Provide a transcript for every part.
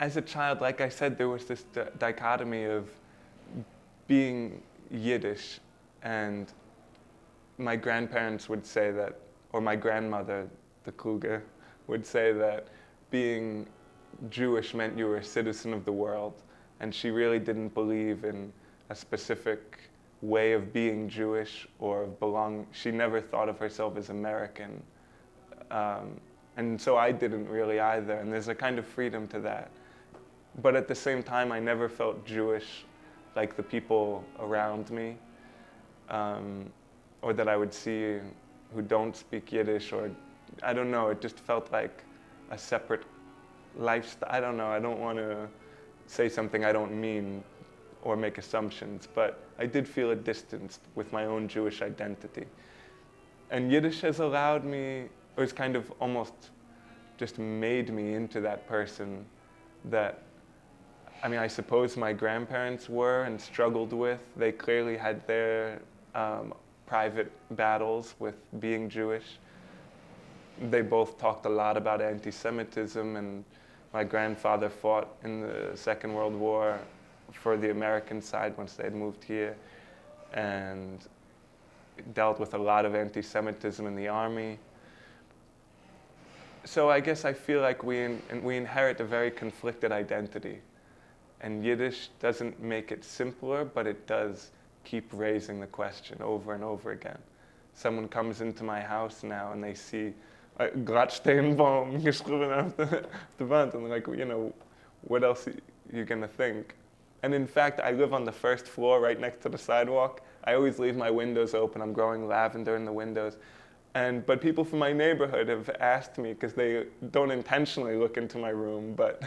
as a child, like I said, there was this dichotomy of being Yiddish, and my grandparents would say that, or my grandmother, the Kluge, would say that being Jewish meant you were a citizen of the world, and she really didn't believe in a specific way of being Jewish or belong. She never thought of herself as American, and so I didn't really either, and there's a kind of freedom to that. But at the same time, I never felt Jewish like the people around me, or that I would see who don't speak Yiddish, or I don't know, it just felt like a separate lifestyle. I don't know, I don't want to say something I don't mean or make assumptions, but I did feel a distance with my own Jewish identity. And Yiddish has allowed me, or it's kind of almost just made me into that person that, I mean, I suppose my grandparents were and struggled with. They clearly had their private battles with being Jewish. They both talked a lot about anti-Semitism, and my grandfather fought in the Second World War for the American side once they had moved here, and dealt with a lot of anti-Semitism in the army. So I guess I feel like we inherit a very conflicted identity. And Yiddish doesn't make it simpler, but it does keep raising the question over and over again. Someone comes into my house now and they see Gladsteinbaum geschrieben auf the Wand, and like, you know, what else are you gonna think? And in fact, I live on the first floor right next to the sidewalk. I always leave my windows open. I'm growing lavender in the windows. But people from my neighborhood have asked me, because they don't intentionally look into my room, but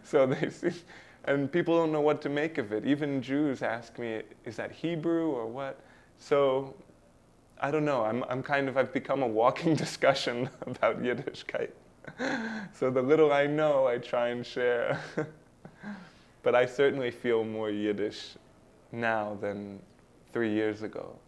so they see, and people don't know what to make of it. Even Jews ask me, is that Hebrew or what? So I don't know, I've become a walking discussion about Yiddishkayt. So the little I know, I try and share. But I certainly feel more Yiddish now than 3 years ago.